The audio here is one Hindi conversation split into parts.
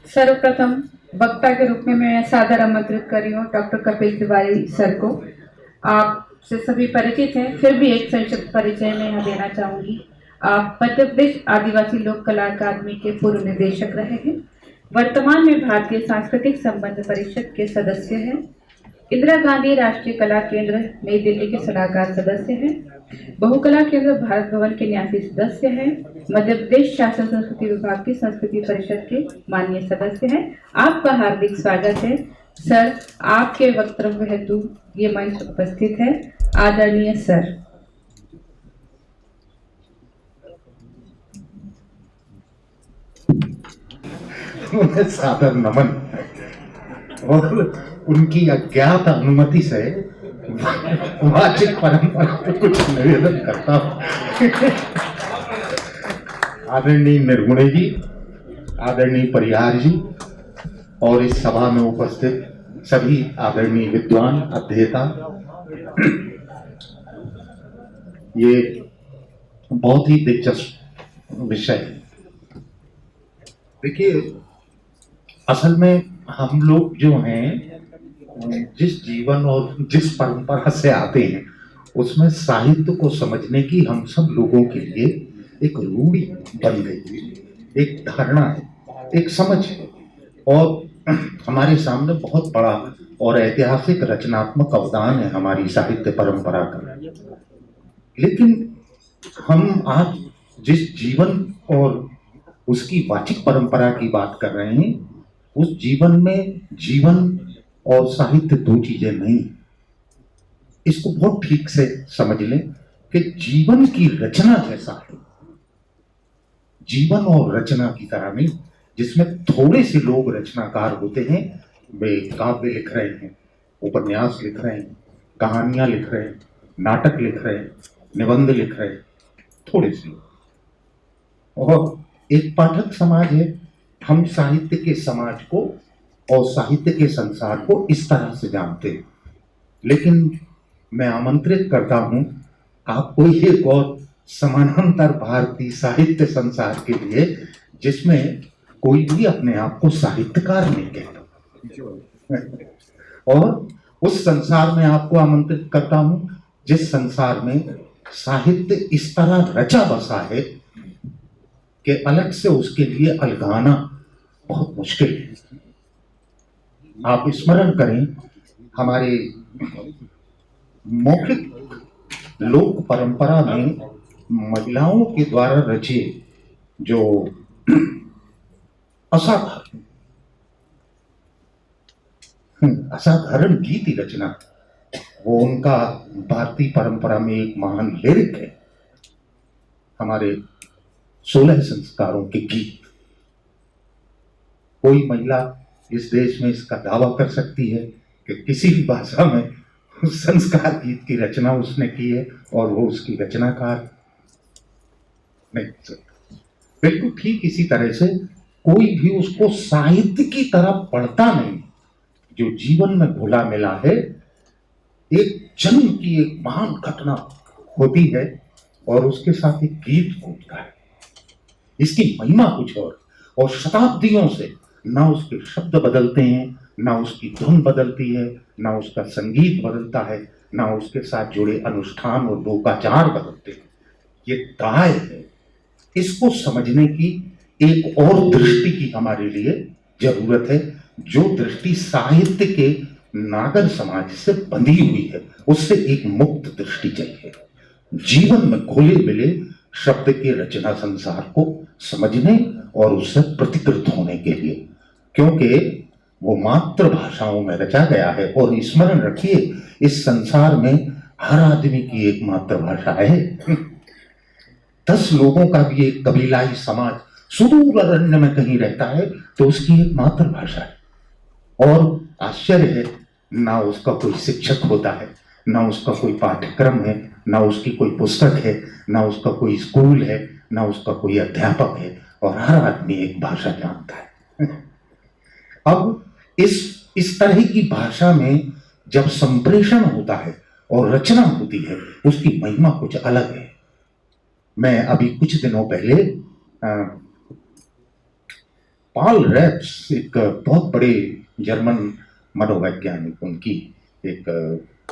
सर्वप्रथम वक्ता के रूप में मैं सादर आमंत्रित कर रही हूँ डॉक्टर कपिल तिवारी सर को। आपसे सभी परिचित हैं, फिर भी एक संक्षिप्त परिचय मैं यहाँ देना चाहूंगी। आप मध्य प्रदेश आदिवासी लोक कला अकादमी के पूर्व निदेशक रहे हैं। वर्तमान में भारतीय सांस्कृतिक संबंध परिषद के सदस्य हैं। इंदिरा गांधी राष्ट्रीय कला केंद्र नई दिल्ली के सलाहकार सदस्य हैं। बहुकला केंद्र भारत भवन के न्यासी सदस्य हैं। मध्य प्रदेश शासन संस्कृति विभाग की संस्कृति परिषद के माननीय सदस्य हैं। आपका हार्दिक स्वागत है सर। आपके वक्तव्य हेतु ये मंच उपस्थित है। आदरणीय सर। सादर नमन और उनकी अज्ञात अनुमति से वाचिक परंपरा को कुछ निवेदन करता हूं। आदरणीय निर्गुणे जी, आदरणीय परिहार जी और इस सभा में उपस्थित सभी आदरणीय विद्वान अध्येता, ये बहुत ही दिलचस्प विषय है। देखिए, असल में हम लोग जो हैं, जिस जीवन और जिस परंपरा से आते हैं उसमें साहित्य को समझने की हम सब लोगों के लिए एक रूढ़ी बन गई है, एक धारणा है, एक समझ है और हमारे सामने बहुत बड़ा और ऐतिहासिक रचनात्मक अवदान है हमारी साहित्य परंपरा का। लेकिन हम आज जिस जीवन और उसकी वाचिक परंपरा की बात कर रहे हैं, उस जीवन में जीवन और साहित्य दो चीजें नहीं। इसको बहुत ठीक से समझ लें कि जीवन की रचना जैसा है, जीवन और रचना की तरह नहीं, जिसमें थोड़े से लोग रचनाकार होते हैं। वे काव्य लिख रहे हैं, उपन्यास लिख रहे हैं, कहानियां लिख रहे हैं, नाटक लिख रहे हैं, निबंध लिख रहे हैं, थोड़े से। और एक पाठक समाज है। हम साहित्य के समाज को और साहित्य के संसार को इस तरह से जानते हैं। लेकिन मैं आमंत्रित करता हूं आपको एक और समानांतर भारतीय साहित्य संसार के लिए, जिसमें कोई भी अपने आप को साहित्यकार नहीं कहता, और उस संसार में आपको आमंत्रित करता हूं जिस संसार में साहित्य इस तरह रचा बसा है कि अलग से उसके लिए अलगाना बहुत मुश्किल है। आप स्मरण करें, हमारे मौखिक लोक परंपरा में महिलाओं के द्वारा रचे जो असाधारण गीति रचना, वो उनका भारतीय परंपरा में एक महान लिरिक है। हमारे 16 संस्कारों के गीत, कोई महिला इस देश में इसका दावा कर सकती है कि किसी भी भाषा में उस संस्कार गीत की रचना उसने की है और वो उसकी रचनाकार नहीं हो सकता। बिल्कुल ठीक इसी तरह से कोई भी उसको साहित्य की तरह पढ़ता नहीं। जो जीवन में घुला मिला है, एक जन्म की एक महान घटना होती है और उसके साथ एक गीत होता है। इसकी महिमा कुछ और शताब्दियों से ना उसके शब्द बदलते हैं, ना उसकी धुन बदलती है, ना उसका संगीत बदलता है, ना उसके साथ जुड़े अनुष्ठान और लोकाचार बदलते हैं। ये दाय है। इसको समझने की एक और दृष्टि की हमारे लिए जरूरत है, जो दृष्टि साहित्य के नागर समाज से बंधी हुई है, उससे एक मुक्त दृष्टि चाहिए। जीवन में घुले मिले शब्द के रचना संसार को समझने और उससे प्रतिकृत होने के लिए, क्योंकि वो मातृभाषाओं में रचा गया है। और स्मरण रखिए, इस संसार में हर आदमी की एक मातृभाषा है। 10 लोगों का भी एक कबीलाई समाज सुदूर अरण्य में कहीं रहता है तो उसकी एक मातृभाषा है। और आश्चर्य है, ना उसका कोई शिक्षक होता है, ना उसका कोई पाठ्यक्रम है, ना उसकी कोई पुस्तक है, ना उसका कोई स्कूल है, ना उसका कोई अध्यापक है, और हर आदमी एक भाषा जानता है। अब इस तरह की भाषा में जब संप्रेषण होता है और रचना होती है, उसकी महिमा कुछ अलग है। मैं अभी कुछ दिनों पहले पॉल रैप्स एक बहुत बड़े जर्मन मनोवैज्ञानिक, उनकी एक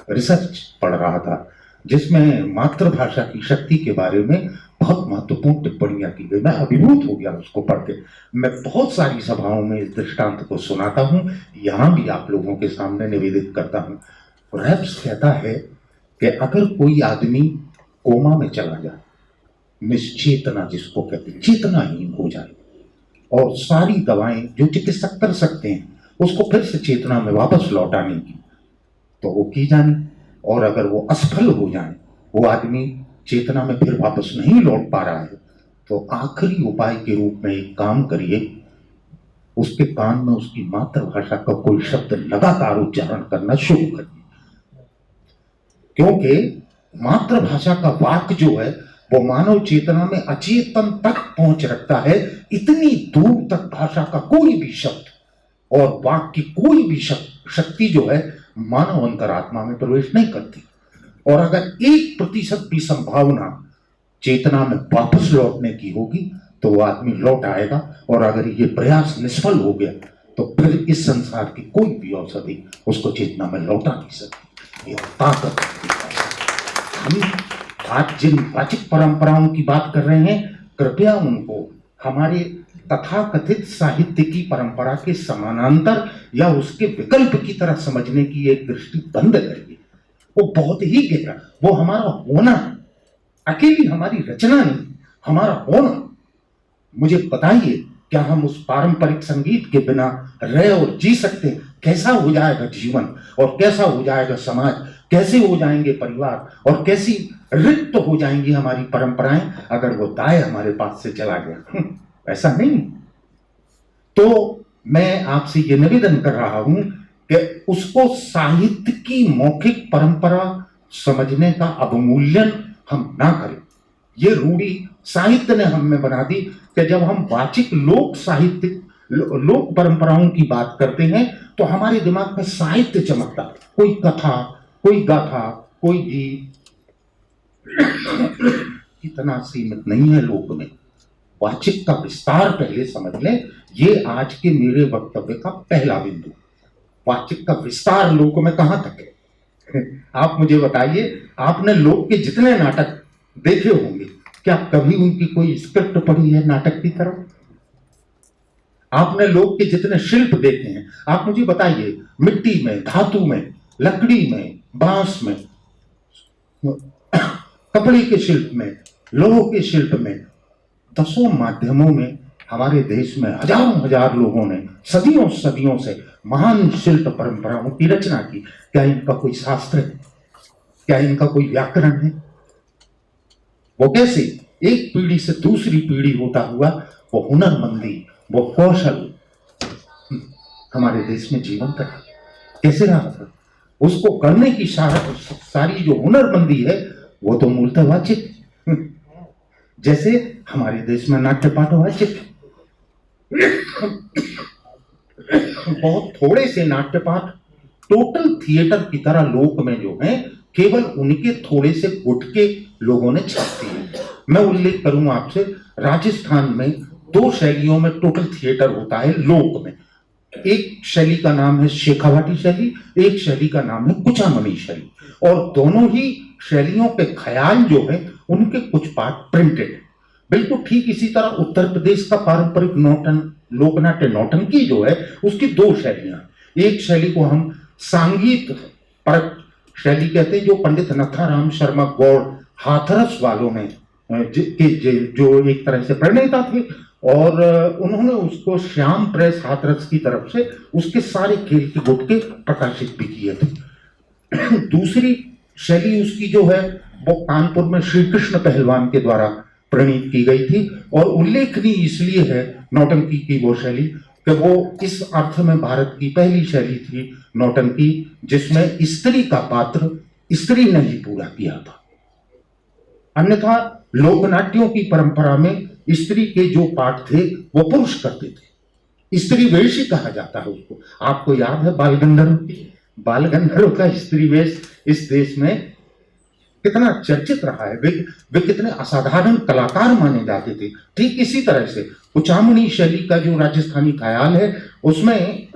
रिसर्च पढ़ रहा था जिसमें मातृभाषा की शक्ति के बारे में बहुत महत्वपूर्ण टिप्पणियां की गई। मैं अभिभूत हो गया उसको पढ़ के। मैं बहुत सारी सभाओं में इस दृष्टांत को सुनाता हूं, यहां भी आप लोगों के सामने निवेदित करता हूं। रैप्स कहता है कि अगर कोई आदमी कोमा में चला जाए, निश्चेतना जिसको कहते हैं, चेतनाहीन हो जाए, और सारी दवाएं जो चिकित्सक कर सकते हैं उसको फिर से चेतना में वापस लौटाने की तो वो की जानी, और अगर वो असफल हो जाए, वो आदमी चेतना में फिर वापस नहीं लौट पा रहा है, तो आखिरी उपाय के रूप में एक काम करिए, उसके कान में उसकी मातृभाषा का कोई शब्द लगातार उच्चारण करना शुरू करिए। क्योंकि मातृभाषा का वाक्य जो है वो मानव चेतना में अचेतन तक पहुंच रखता है। इतनी दूर तक भाषा का कोई भी शब्द और वाक्य की कोई भी शक्ति जो है मानव अंतरात्मा में प्रवेश नहीं करती। और अगर 1% भी संभावना चेतना में वापस लौटने की होगी तो वो आदमी लौट आएगा, और अगर ये प्रयास निष्फल हो गया तो फिर इस संसार की कोई भी औषधि उसको चेतना में लौटा नहीं सकती। यह ताकत हम आज जिन वाचिक परंपराओं की बात कर रहे हैं, कृपया उनको हमारे तथाकथित साहित्य की परंपरा के समानांतर या उसके विकल्प की तरह समझने की एक दृष्टि बंद करिए। वो बहुत ही गहरा, वो हमारा होना है, अकेली हमारी रचना नहीं, हमारा होना। मुझे बताइए, क्या हम उस पारंपरिक संगीत के बिना रह और जी सकते हैं? कैसा हो जाएगा जीवन, और कैसा हो जाएगा समाज, कैसे हो जाएंगे परिवार, और कैसी रिक्त हो जाएंगी हमारी परंपराएं अगर वो दाय हमारे पास से चला गया? ऐसा नहीं। तो मैं आपसे ये निवेदन कर रहा हूं कि उसको साहित्य की मौखिक परंपरा समझने का अवमूल्यन हम ना करें। ये रूढ़ी साहित्य ने हम में बना दी कि जब हम वाचिक लोक साहित्य लोक परंपराओं की बात करते हैं तो हमारे दिमाग में साहित्य चमकता, कोई कथा, कोई गाथा, कोई गीत। इतना सीमित नहीं है लोक में। वाचिक का विस्तार पहले समझ लें, ये आज के मेरे वक्तव्य का पहला बिंदु। वाचिक का विस्तार लोक में कहां तक है? आप मुझे बताइए, आपने लोक के जितने नाटक देखे होंगे, क्या कभी उनकी कोई स्क्रिप्ट पढ़ी है नाटक की तरह? आपने लोक के जितने शिल्प देखे हैं, आप मुझे बताइए, मिट्टी में, धातु में, लकड़ी में, बांस में, कपड़े के शिल्प में, लोह के शिल्प में, दसों माध्यमों में हमारे देश में हजारों हजार लोगों ने सदियों सदियों से महान शिल्प परंपराओं की रचना की। क्या इनका कोई शास्त्र है? क्या इनका कोई व्याकरण है? वो कैसे एक पीढ़ी से दूसरी पीढ़ी होता हुआ वो हुनरमंदी, वो कौशल हमारे देश में जीवंत रहा? कैसे रहा था? उसको करने की सारी जो हुनरमंदी है वो तो मूलतः वाचिक, जैसे हमारे देश में नाट्य पाठ वाचिक। बहुत थोड़े से नाट्य पाठ टोटल थिएटर की तरह लोक में जो है केवल उनके थोड़े से गुट के लोगों ने छाप दिए। मैं उल्लेख करूं आपसे, राजस्थान में 2 शैलियों में टोटल थिएटर होता है लोक में। एक शैली का नाम है शेखावाटी शैली, एक शैली का नाम है कुचामनी शैली, और दोनों ही शैलियों के ख्याल जो है उनके कुछ पाठ प्रिंटेड। बिल्कुल ठीक इसी तरह उत्तर प्रदेश का पारंपरिक लोकनाट्य नौटंकी जो है उसकी 2 शैलियां। एक शैली को हम सांगीत परक शैली कहते हैं, जो पंडित नथाराम शर्मा गौड़ हाथरस वालों ने जो एक तरह से प्रणेता थे, और उन्होंने उसको श्याम प्रेस हाथरस की तरफ से उसके सारे खेल के गुटके प्रकाशित भी किए थे। दूसरी शैली उसकी जो है वो कानपुर में श्री कृष्ण पहलवान के द्वारा प्रणीत की गई थी, और उल्लेखनीय इसलिए है नौटंकी की वो शैली कि वो इस अर्थ में भारत की पहली शैली थी नौटंकी जिसमें स्त्री का पात्र स्त्री ने ही पूरा किया था। अन्यथा लोकनाट्यों की परंपरा में स्त्री के जो पाठ थे वो पुरुष करते थे। स्त्री वेश ही कहा जाता है उसको। आपको याद है बाल गंधर्व का स्त्री वेश इस देश में कितना चर्चित रहा है, वे कितने असाधारण कलाकार माने जाते थे। ठीक इसी तरह से कुचामणी शैली का जो राजस्थानी ख्याल है, उसमें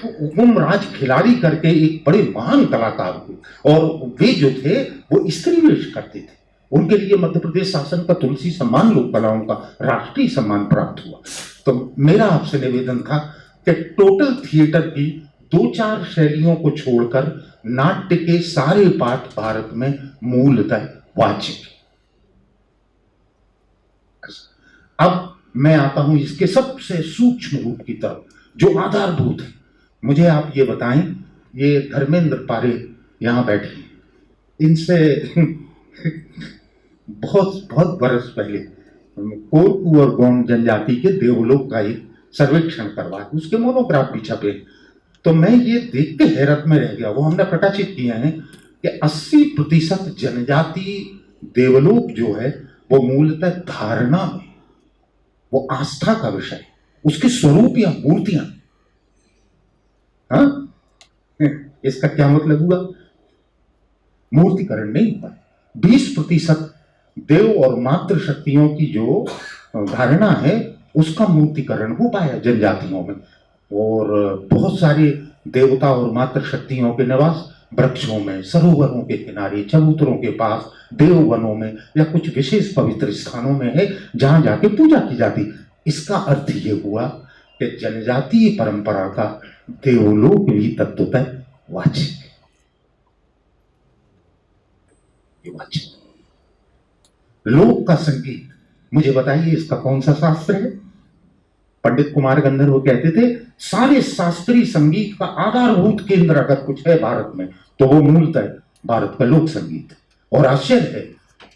हुकुमराज खिलाड़ी करके एक बड़े महान कलाकार हुए, और वे जो थे वो स्त्री वेश करते थे। उनके लिए मध्य प्रदेश शासन का तुलसी सम्मान लोक कलाओं का राष्ट्रीय सम्मान प्राप्त हुआ। तो मेरा आपसे निवेदन था कि टोटल थिएटर की 2-4 शैलियों को छोड़कर नाट्य के सारे पाठ भारत में मूलतः वाचिक। अब मैं आता हूं इसके सबसे सूक्ष्म रूप की तरफ, जो आधारभूत है। मुझे आप ये बताएं, ये धर्मेंद्र पारे यहां बैठे हैं, इनसे बहुत बहुत बरस पहले कोरकू और गौंड जनजाति के देवलोक का एक सर्वेक्षण करवा के उसके मोनोग्राफ भी छपे। तो मैं ये देख के हैरत में रह गया। वो हमने प्रकाशित किए हैं कि 80% जनजाति देवलोक जो है वो मूलतः धारणा में, वो आस्था का विषय, उसके स्वरूप या मूर्तियां। हाँ, इसका क्या मतलब हुआ? मूर्तिकरण नहीं हुआ। 20% देव और मातृ शक्तियों की जो धारणा है उसका मूर्तिकरण हो पाया जनजातियों में। और बहुत सारे देवता और मातृ शक्तियों के निवास वृक्षों में, सरोवरों के किनारे, चबूतरों के पास, देववनों में या कुछ विशेष पवित्र स्थानों में है जहां जाके पूजा की जाती। इसका अर्थ ये हुआ कि जनजातीय परंपरा का देवलोक भी तत्वतः वाचिक है। लोक का संगीत, मुझे बताइए इसका कौन सा शास्त्र है? पंडित कुमार गंधर्व कहते थे सारे शास्त्रीय संगीत का आधारभूत केंद्र अगर कुछ है भारत में तो वो मूलतः भारत का लोक संगीत। और आश्चर्य है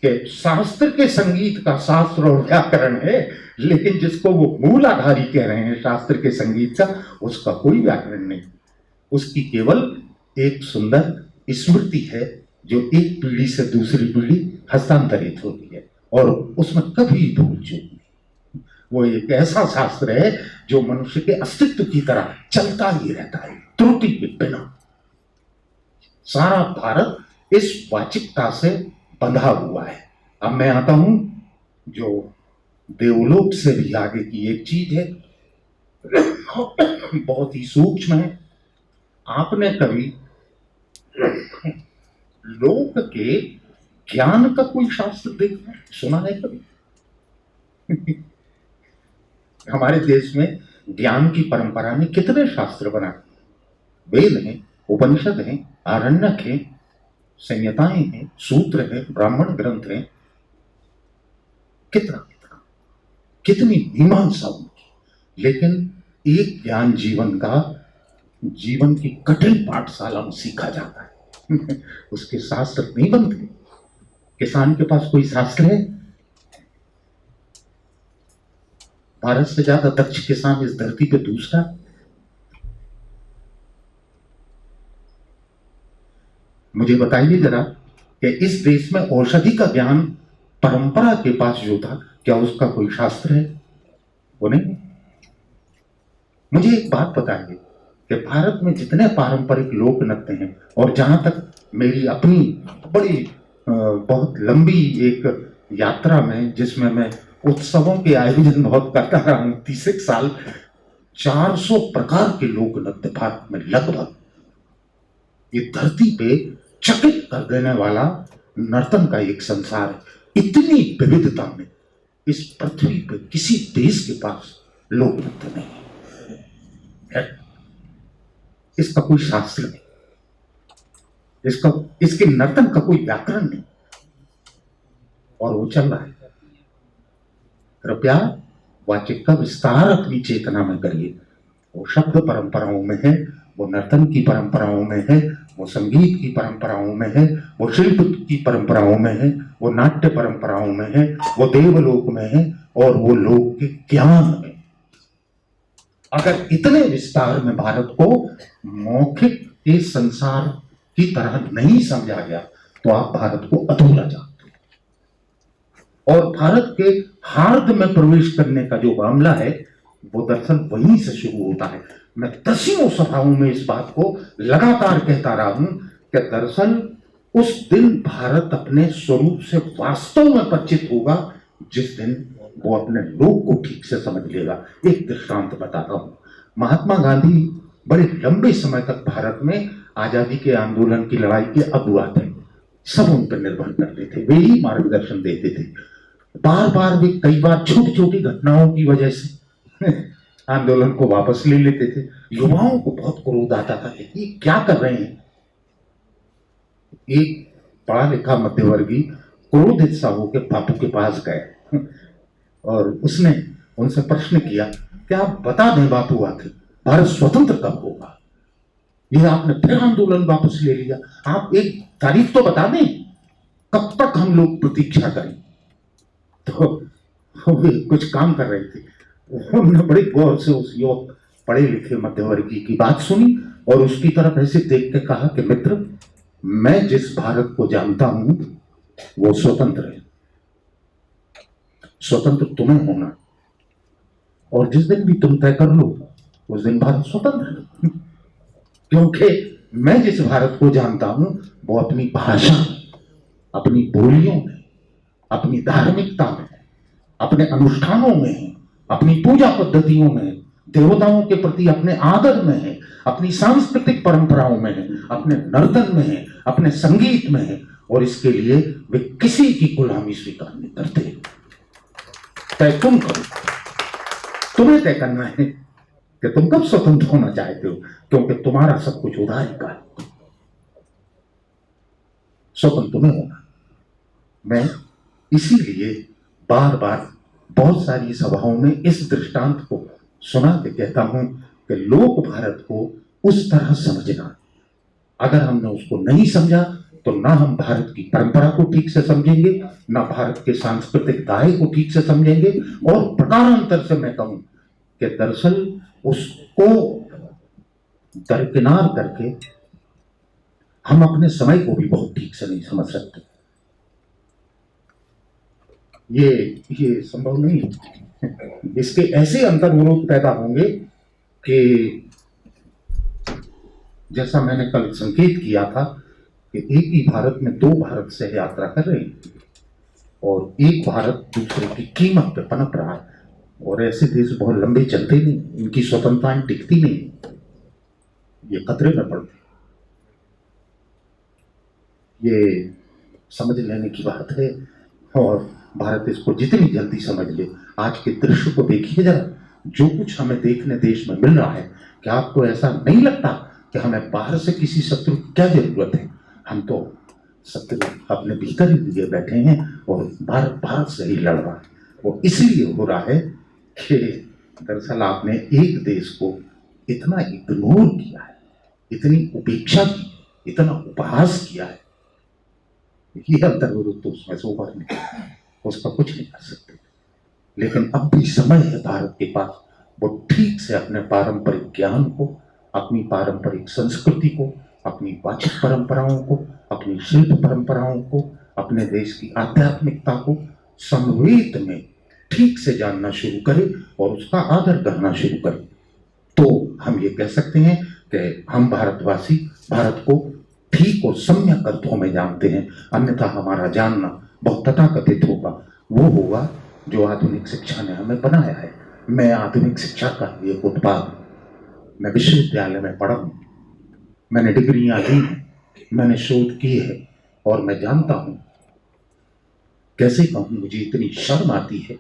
कि शास्त्र के संगीत का शास्त्र और व्याकरण है, लेकिन जिसको वो मूलाधारी कह रहे हैं शास्त्र के संगीत का, उसका कोई व्याकरण नहीं। उसकी केवल एक सुंदर स्मृति है जो एक पीढ़ी से दूसरी पीढ़ी हस्तांतरित होती है, और उसमें कभी भूल चूक नहीं। वो एक ऐसा शास्त्र है जो मनुष्य के अस्तित्व की तरह चलता ही रहता है, त्रुटि के बिना। सारा भारत इस वाचिकता से बंधा हुआ है। अब मैं आता हूं जो देवलोक से भी आगे की एक चीज है, बहुत ही सूक्ष्म है। आपने कभी लोक के ज्ञान का कोई शास्त्र देखा, सुना है कभी? हमारे देश में ज्ञान की परंपरा में कितने शास्त्र बना, वेद हैं, उपनिषद हैं, आरण्यक हैं, संहिताएं हैं, सूत्र हैं, ब्राह्मण ग्रंथ हैं, कितना कितनी मीमांसा उनकी। लेकिन एक ज्ञान जीवन की कठिन पाठशाला में सीखा जाता है। उसके शास्त्र नहीं बनते। किसान के पास कोई शास्त्र है? भारत से ज्यादा दक्ष किसान इस धरती पे दूसरा। मुझे बताइए जरा कि इस देश में औषधि का ज्ञान परंपरा के पास जो था, क्या उसका कोई शास्त्र है? वो नहीं। मुझे एक बात बताइए कि भारत में जितने पारंपरिक लोक नृत्य हैं, और जहां तक मेरी अपनी बड़ी बहुत लंबी एक यात्रा में, जिसमें मैं उत्सवों के आयोजन बहुत करता रहा हूं 30 साल, 400 प्रकार के लोक नृत्य भारत में लगभग। ये धरती पे चकित कर देने वाला नर्तन का एक संसार है। इतनी विविधता में इस पृथ्वी पे किसी देश के पास लोक नृत्य नहीं है। इसका कोई शास्त्र नहीं, इसके नर्तन का कोई व्याकरण नहीं, और वो चल रहा है। कृपया वाचिक का विस्तार अपनी चेतना में करिए। वो शब्द परंपराओं में है, वो नर्तन की परंपराओं में है, वो संगीत की परंपराओं में है, वो शिल्प की परंपराओं में है, वो नाट्य परंपराओं में है, वो देवलोक में है, और वो लोक के ज्ञान में। अगर इतने विस्तार में भारत को मौखिक के संसार की तरह नहीं समझा गया तो आप भारत को अधूरा जानते। और भारत के हार्द में प्रवेश करने का जो मामला है वो दरअसल वहीं से शुरू होता है। मैं दसियों सभाओं में इस बात को लगातार कहता रहा हूं कि दरअसल उस दिन भारत अपने स्वरूप से वास्तव में परिचित होगा जिस दिन वो अपने लोग को ठीक से समझ लेगा। एक दृष्टांत बताता हूं। महात्मा गांधी बड़े लंबे समय तक भारत में आजादी के आंदोलन की लड़ाई के अगुवा थे। सब उन पर निर्भर करते थे, वे ही मार्गदर्शन देते थे। बार बार वे कई बार छोटी छोटी घटनाओं की वजह से आंदोलन को वापस ले लेते थे। युवाओं को बहुत क्रोध आता था कि ये क्या कर रहे हैं। एक पढ़ा लिखा मध्यवर्गीय क्रोधित सा होकर बापू के पास गए और उसने उनसे प्रश्न किया कि आप बता दें बापू, आखिर भारत स्वतंत्र कब होगा? ये आपने फिर आंदोलन वापस ले लिया, आप एक तारीख तो बता दें, कब तक हम लोग प्रतीक्षा करें? तो वे कुछ काम कर रहे थे, उन्होंने बड़े गौर से उस युवक पढ़े लिखे मध्यवर्गीय की बात सुनी और उसकी तरफ ऐसे देख के कहा कि मित्र, मैं जिस भारत को जानता हूं वो स्वतंत्र है। स्वतंत्र तुम्हें होना, और जिस दिन भी तुम तय कर लो उस दिन भारत स्वतंत्र है। क्योंकि मैं जिस भारत को जानता हूं वो अपनी भाषा, अपनी बोलियों में, अपनी धार्मिकता में, अपने अनुष्ठानों में है, अपनी पूजा पद्धतियों में, देवताओं के प्रति अपने आदर में है, अपनी सांस्कृतिक परंपराओं में है, अपने नर्तन में है, अपने संगीत में है, और इसके लिए वे किसी की गुलामी स्वीकार नहीं करते। तय तुम करो, तुम्हें तय करना है कि तुम कब स्वतंत्र होना चाहते हो, क्योंकि तुम्हारा सब कुछ उधारी का है। स्वतंत्र तुम्हें होना। मैं इसीलिए बार बार बहुत सारी सभाओं में इस दृष्टांत को सुना के कहता हूं कि लोक भारत को उस तरह समझना, अगर हमने उसको नहीं समझा तो ना हम भारत की परंपरा को ठीक से समझेंगे, ना भारत के सांस्कृतिक दायरे को ठीक से समझेंगे, और प्रकारांतर से मैं कहूं कि दरअसल उसको दरकिनार करके हम अपने समय को भी बहुत ठीक से नहीं समझ सकते। ये संभव नहीं है। इसके ऐसे अंतर्विरोध पैदा होंगे कि जैसा मैंने कल संकेत किया था कि एक ही भारत में दो भारत से यात्रा कर रहे हैं और एक भारत दूसरे की कीमत पे पनप रहा है, और ऐसे देश बहुत लंबे चलते नहीं, इनकी स्वतंत्रताएं टिकती नहीं, ये खतरे में पड़ते। ये समझ लेने की बात है, और भारत इसको जितनी जल्दी समझ ले। आज के दृश्य को देखिए जरा, जो कुछ हमें देखने देश में मिल रहा है, क्या आपको ऐसा नहीं लगता कि हमें बाहर से किसी शत्रु की क्या जरूरत है? हम तो शत्रु अपने भीतर ही लिए बैठे हैं और भारत से ही लड़ रहा है। वो इसलिए हो रहा है कि दरअसल आपने एक देश को इतना इग्नोर किया है, इतनी उपेक्षा की, इतना उपहास किया है। ये अंतर्विरोध तो उसमें से उभर नहीं, उसका कुछ नहीं कर सकते। लेकिन अब भी समय है भारत के पास, वो ठीक से अपने पारंपरिक ज्ञान को, अपनी पारंपरिक संस्कृति को, अपनी वाचिक परंपराओं को, अपनी शिल्प परंपराओं को, अपने देश की आध्यात्मिकता को समवेत में ठीक से जानना शुरू करे और उसका आदर करना शुरू करे। तो हम ये कह सकते हैं कि हम भारतवासी भारत को ठीक और सम्यक अर्थों में जानते हैं, अन्यथा हमारा जानना बहुत तथाकथित होगा। वो होगा जो आधुनिक शिक्षा ने हमें बनाया है। मैं आधुनिक शिक्षा का एक उत्पाद हूं। मैं विश्वविद्यालय में पढ़ा हूं, मैंने डिग्रियां ली हैं, मैंने शोध की है, और मैं जानता हूं, कैसे कहूं, मुझे इतनी शर्म आती है।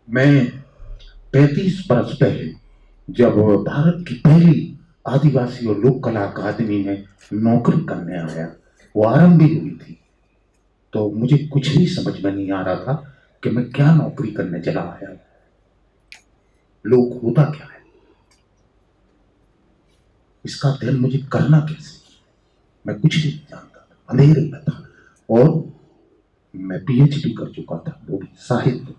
मैं 35 बरस पहले जब भारत की पहली आदिवासी और लोक कला अकादमी में नौकरी करने आया, वो आरंभ भी हुई थी, तो मुझे कुछ भी समझ में नहीं आ रहा था कि मैं क्या नौकरी करने चला आया, लोक होता क्या है, इसका अध्ययन मुझे करना कैसे। मैं कुछ नहीं जानता था, अंधेरे में था, और मैं पीएचडी कर चुका था, वो भी साहित्य।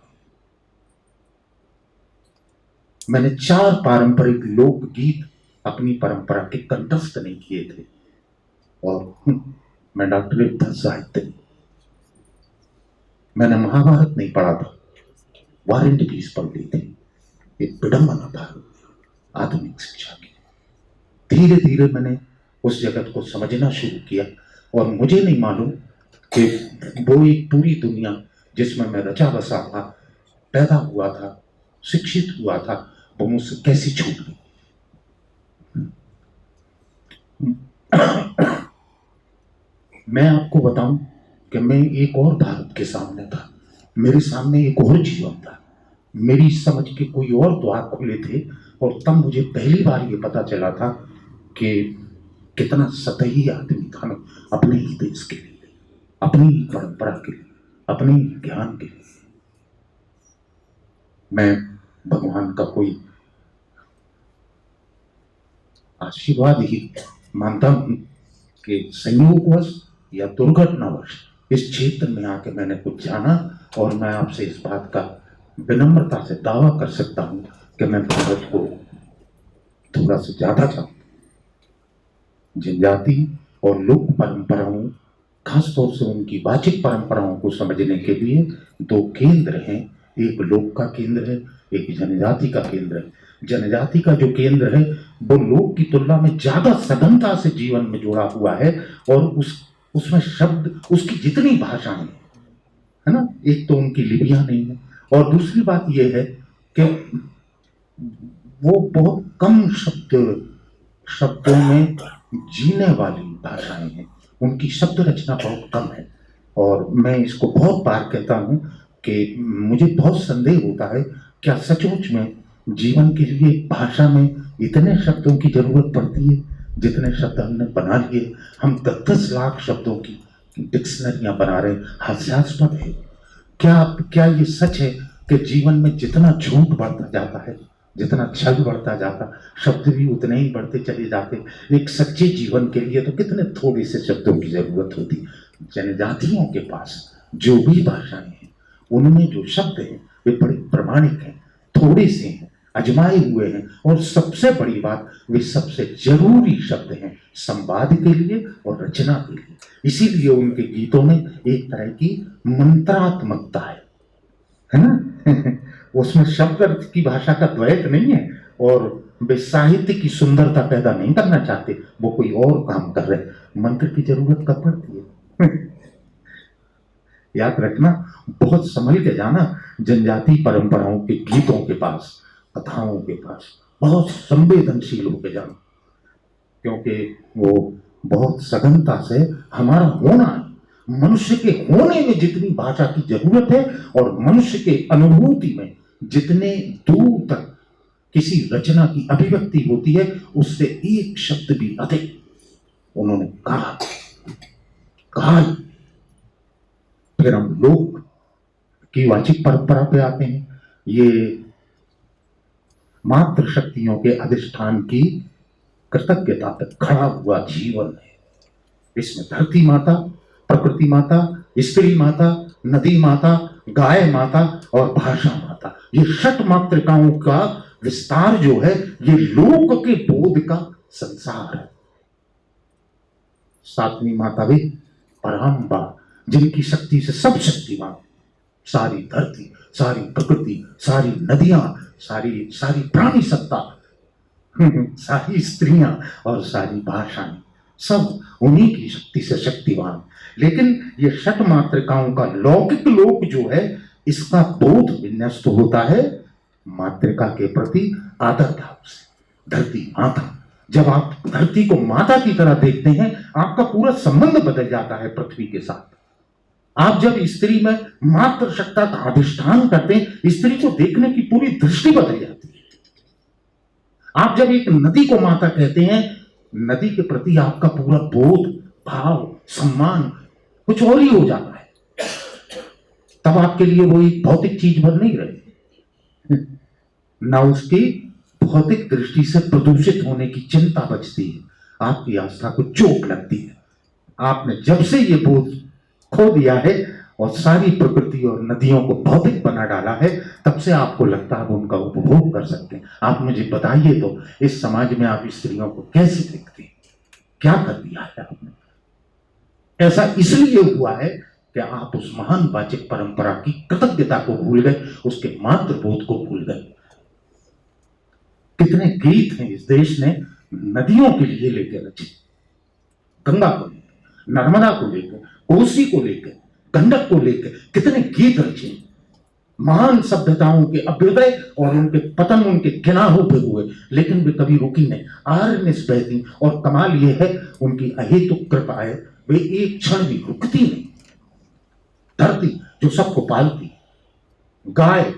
मैंने 4 पारंपरिक लोकगीत अपनी परंपरा के कंठस्थ नहीं किए थे, और मैं डॉक्टरेट था साहित्य। मैंने महाभारत नहीं पढ़ा था, वार एंड पीस पढ़ ली थी। एक विडंबना था आधुनिक शिक्षा की। धीरे धीरे मैंने उस जगत को समझना शुरू किया। और मुझे नहीं मालूम कि वो एक पूरी दुनिया जिसमें मैं रचा बसा था, पैदा हुआ था, शिक्षित हुआ था, वो मुझसे कैसी छूट गई। मैं आपको बताऊं कि मैं एक और भारत के सामने था, मेरे सामने एक और जीवन था, मेरी समझ के कोई और द्वार खुले थे। और तब मुझे पहली बार ये पता चला था कि कितना सतही आदमी था मैं अपने ही देश के लिए, अपनी ही परंपरा के लिए, अपने ही ज्ञान के लिए। मैं भगवान का कोई आशीर्वाद ही मानता हूं कि संयोगवश या दुर्घटनावश इस क्षेत्र में आके मैंने कुछ जाना। और मैं आपसे इस बात का विनम्रता से दावा कर सकता हूं कि मैं भारत को थोड़ा सा ज्यादा चाहता हूं। जनजाति और लोक परंपराओं, खासतौर से उनकी वाचिक परंपराओं को समझने के लिए दो केंद्र हैं, एक लोक का केंद्र है, एक जनजाति का केंद्र है। जनजाति का जो केंद्र है वो लोक की तुलना में ज्यादा सघनता से जीवन में जुड़ा हुआ है। और उसमें शब्द, उसकी जितनी भाषाएं है ना, एक तो उनकी लिपियां नहीं है, और दूसरी बात यह है कि वो बहुत कम शब्दों में जीने वाली भाषाएं हैं, उनकी शब्द रचना बहुत कम है। और मैं इसको बहुत बार कहता हूं कि मुझे बहुत संदेह होता है, क्या सचमुच में जीवन के लिए भाषा में इतने शब्दों की जरूरत पड़ती है जितने शब्द हमने बना लिए। हम 10-10 लाख शब्दों की डिक्शनरियां बना रहे हैं, हास्यास्पद है। क्या ये सच है कि जीवन में जितना झूठ बढ़ता जाता है, जितना छल बढ़ता जाता, शब्द भी उतने ही बढ़ते चले जाते। एक सच्चे जीवन के लिए तो कितने थोड़े से शब्दों की जरूरत होती। जनजातियों के पास जो भी भाषाएं हैं उनमें जो शब्द हैं वे बड़े प्रामाणिक हैं, थोड़े से हैं, अजमाए हुए हैं, और सबसे बड़ी बात, वे सबसे जरूरी शब्द हैं संवाद के लिए और रचना के लिए। इसीलिए उनके गीतों में एक तरह की मंत्रात्मकता है ना। उसमें शब्द अर्थ की भाषा का द्वैत नहीं है, और वे साहित्य की सुंदरता पैदा नहीं करना चाहते, वो कोई और काम कर रहे। मंत्र की जरूरत कब पड़ती है? याद रखना, बहुत संभल के जाना जनजाति परंपराओं के गीतों के पास, कथाओं के पास, बहुत संवेदनशील होकर जाना, क्योंकि वो बहुत सघनता से हमारा होना, मनुष्य के होने में जितनी भाषा की जरूरत है और मनुष्य के अनुभूति में जितने दूर तक किसी रचना की अभिव्यक्ति होती है, उससे एक शब्द भी अधिक उन्होंने कहा। फिर हम लोक की वाचिक परंपरा पे आते हैं। ये मातृ शक्तियों के अधिष्ठान की कृतज्ञता पर खड़ा हुआ जीवन है। इसमें धरती माता, प्रकृति माता, स्त्री माता, नदी माता, गाय माता और भाषा माता, ये षट मातृकाओं का विस्तार जो है, ये लोक के बोध का संसार है। सातवीं माता भी पराम्बा, जिनकी शक्ति से सब शक्तिमान, सारी धरती, सारी प्रकृति, सारी नदियां, सारी प्राणी सत्ता, सारी स्त्रियां और सारी भाषाएं, सब उन्हीं की शक्ति से शक्तिवान। लेकिन ये षट मातृकाओं का लौकिक लोक जो है, इसका बोध विन्यस्त होता है मातृका के प्रति आदर भाव से। धरती माता, जब आप धरती को माता की तरह देखते हैं, आपका पूरा संबंध बदल जाता है पृथ्वी के साथ। आप जब स्त्री में मातृशक्ति का अधिष्ठान करते हैं, स्त्री को देखने की पूरी दृष्टि बदल जाती है। आप जब एक नदी को माता कहते हैं, नदी के प्रति आपका पूरा बोध, भाव, सम्मान कुछ और ही हो जाता है। तब आपके लिए वो एक भौतिक चीज बन नहीं रही, ना उसकी भौतिक दृष्टि से प्रदूषित होने की चिंता बचती है, आपकी आस्था को चोट लगती है। आपने जब से ये बोध खो दिया है और सारी प्रकृति और नदियों को भौतिक बना डाला है, तब से आपको लगता है उनका उपभोग कर सकते हैं। आप मुझे बताइए तो, इस समाज में आप स्त्रियों को कैसे देखते हैं? क्या कर दिया है आपने? ऐसा इसलिए हुआ है कि आप उस महान वाचिक परंपरा की कृतज्ञता को भूल गए, उसके मातृबोध को भूल गए। कितने गीत हैं इस देश ने नदियों के लिए लेके रचे, गंगा को लेकर, नर्मदा को लेकर, कोसी को लेकर, गंडक को लेकर कितने गीत रचे। महान सभ्यताओं के अभ्युदय और उनके पतन उनके किनारों पे हुए, लेकिन वे कभी रुकी नहीं, आर्निस बहती। और कमाल ये है उनकी अहेतुक कृपा है, वे एक क्षण भी रुकती नहीं। धरती जो सबको पालती, गाय,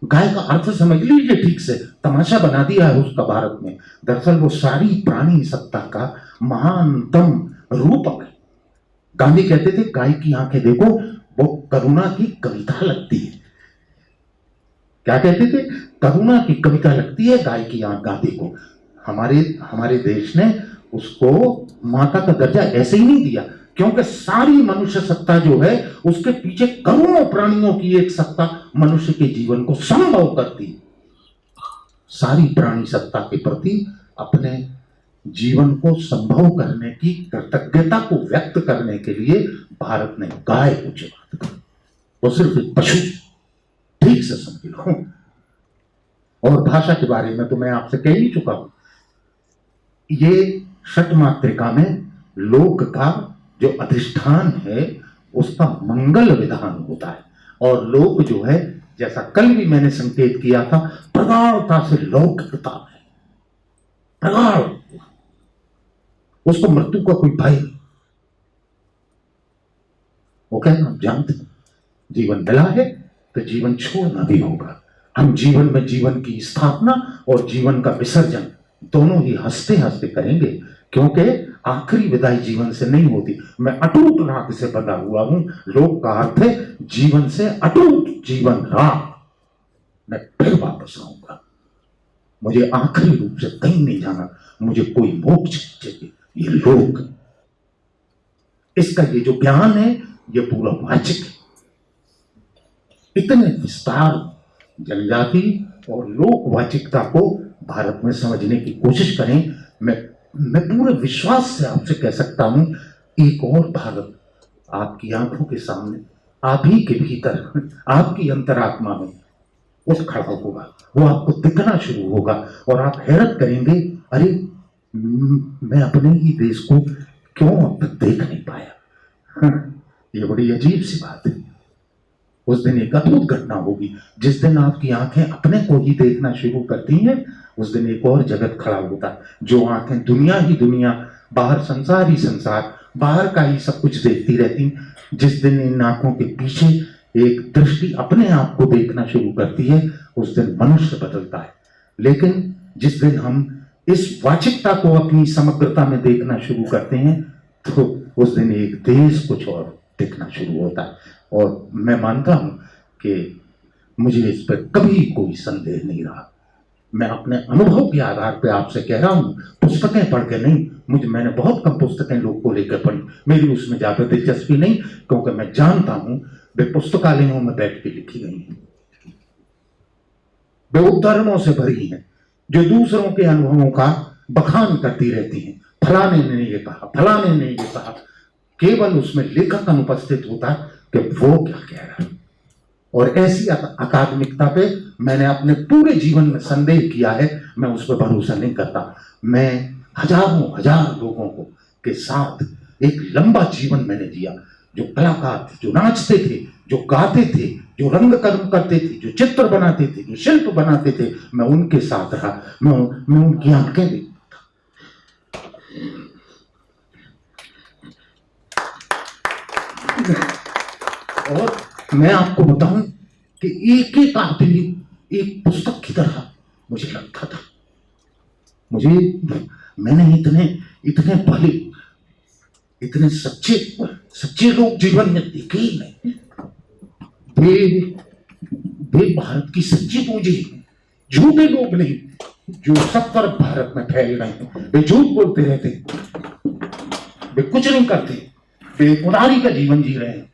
गाय का अर्थ समझ लीजिए ठीक से, तमाशा बना दिया है उसका भारत में। दरअसल वो सारी प्राणी सत्ता का महानतम रूपक है। गांधी कहते थे गाय की आंखें देखो वो करुणा की कविता लगती है। क्या कहते थे? करुणा की कविता लगती है गाय की आंख गांधी को। हमारे देश ने उसको माता का दर्जा ऐसे ही नहीं दिया, क्योंकि सारी मनुष्य सत्ता जो है उसके पीछे करोड़ों प्राणियों की एक सत्ता मनुष्य के जीवन को संभव करती। सारी प्राणी सत्ता के प्रति अपने जीवन को संभव करने की कृतज्ञता को व्यक्त करने के लिए भारत ने गाय को चुना। वो सिर्फ एक पशु, ठीक से समझ लो। और भाषा के बारे में तो मैं आपसे कह ही चुका हूं। ये षट मात्रिका में लोक का जो अधिष्ठान है उसका मंगल विधान होता है, और लोक जो है, जैसा कल भी मैंने संकेत किया था, प्रगाढ़ता से लौकिकता है, प्रगाढ़, उसको मृत्यु का कोई भय नहीं। वो कहना हम जानते हैं जीवन मिला है तो जीवन छोड़ना भी होगा। हम जीवन में जीवन की स्थापना और जीवन का विसर्जन दोनों ही हंसते हंसते करेंगे, क्योंकि आखिरी विदाई जीवन से नहीं होती। मैं अटूट राग से बंधा हुआ हूं। लोक का अर्थ है जीवन से अटूट जीवन राग। मैं फिर वापस आऊंगा, मुझे आखिरी रूप से कहीं नहीं जाना, मुझे कोई मोक्ष चाहिए। ये लोक, इसका ये जो ज्ञान है ये पूरा वाचिक है। इतने विस्तार जनजाति और लोकवाचिकता को भारत में समझने की कोशिश करें। मैं पूरे विश्वास से आपसे कह सकता हूं, एक और भारत आपकी आंखों के सामने, आप ही के भीतर, आपकी अंतरात्मा में उठ खड़ा होगा। वो आपको दिखना शुरू होगा और आप हैरत करेंगे, अरे मैं अपने ही देश को क्यों अब तक देख नहीं पाया। ये बड़ी अजीब सी बात है। उस दिन एक अद्भुत घटना होगी, जिस दिन आपकी आंखें अपने को ही देखना शुरू करती हैं, उस दिन एक और जगत खड़ा होता है। जो आंखें दुनिया ही दुनिया, बाहर संसार ही संसार, बाहर का ही सब कुछ देखती रहती, जिस दिन इन आंखों के पीछे एक दृष्टि अपने आप को देखना शुरू करती है, उस दिन मनुष्य बदलता है। लेकिन जिस दिन हम इस वाचिकता को अपनी समग्रता में देखना शुरू करते हैं, तो उस दिन एक देश कुछ और दिखना शुरू होता है। और मैं मानता हूं कि मुझे इस पर कभी कोई संदेह नहीं रहा। मैं अपने अनुभव के आधार पर आपसे कह रहा हूं, पुस्तकें पढ़ के नहीं। मैंने बहुत कम पुस्तकें लोग को लेकर पढ़ी, मेरी उसमें ज्यादा दिलचस्पी नहीं, क्योंकि मैं जानता हूं वे पुस्तकालयों में बैठ के लिखी गई हैं, वे उद्धरणों से भरी हैं, जो दूसरों के अनुभवों का बखान करती रहती हैं। फलाने ने ये कहा, फलाने ने ये कहा, केवल उसमें लेखक अनुपस्थित होता कि वो क्या कह रहा है। और ऐसी अकादमिकता पे मैंने अपने पूरे जीवन में संदेह किया है, मैं उस पर भरोसा नहीं करता। मैं हजारों हजार लोगों को के साथ एक लंबा जीवन मैंने जिया, जो कलाकार थे, जो नाचते थे, जो गाते थे, जो रंग कर्म करते थे, जो चित्र बनाते थे, जो शिल्प बनाते थे, मैं उनके साथ रहा। मैं उनकी आंखें देखता। और मैं आपको बताऊं कि एक एक आदमी एक पुस्तक की तरह मुझे लगता था। मैंने इतने भले, इतने सच्चे लोग जीवन में देखे ही नहीं। वे भारत की सच्ची पूंजी, झूठे लोग नहीं, जो सब तरफ भारत में फैल रहे हैं। वे झूठ बोलते रहते, वे कुछ नहीं करते, वे उदारी का जीवन जी रहे हैं।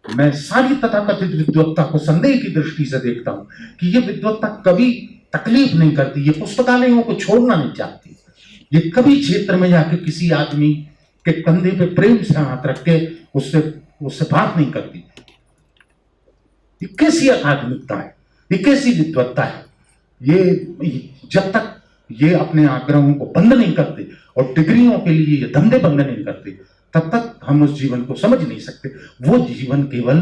मैं सारी तथाकथित विद्वत्ता को संदेह की दृष्टि से देखता हूं कि ये विद्वत्ता कभी तकलीफ नहीं करती, ये पुस्तकालयों को छोड़ना नहीं चाहती, ये कभी क्षेत्र में जाके किसी आदमी के कंधे पे प्रेम से हाथ रख के उससे बात नहीं करती। ये कैसी आध्यात्मिकता है, ये कैसी विद्वत्ता है। ये जब तक ये अपने आग्रहों को बंद नहीं करते और डिग्रियों के लिए ये धंधे बंद नहीं करते, तब तक हम उस जीवन को समझ नहीं सकते। वो जीवन केवल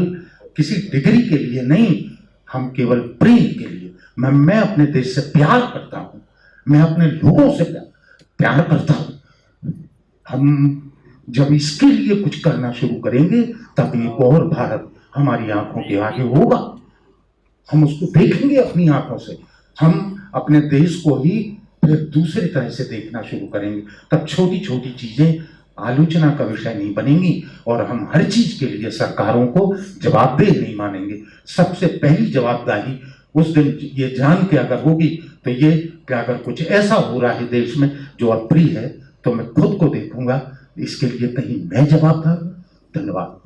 किसी डिग्री के लिए नहीं, हम केवल प्रेम के लिए। मैं अपने देश से प्यार करता हूं, मैं अपने लोगों से प्यार करता हूं। हम जब इसके लिए कुछ करना शुरू करेंगे तब एक और भारत हमारी आंखों के आगे होगा, हम उसको देखेंगे अपनी आंखों से। हम अपने देश को ही फिर दूसरी तरह से देखना शुरू करेंगे। तब छोटी छोटी चीजें आलोचना का विषय नहीं बनेंगी और हम हर चीज के लिए सरकारों को जवाबदेह नहीं मानेंगे। सबसे पहली जवाबदारी उस दिन ये जान के अगर होगी तो ये कि अगर कुछ ऐसा हो रहा है देश में जो अप्रिय है तो मैं खुद को देखूंगा, इसके लिए कहीं मैं जवाबदार हूं। धन्यवाद।